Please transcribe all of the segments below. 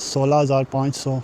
16,500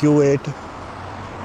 Q8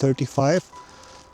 35،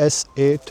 S8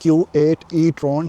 Q8 e-tron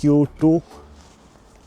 Q2،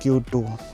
Q2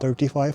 35،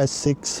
S6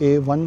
A1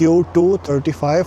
Q2 35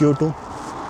Q2.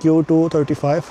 Q2 35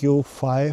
Q5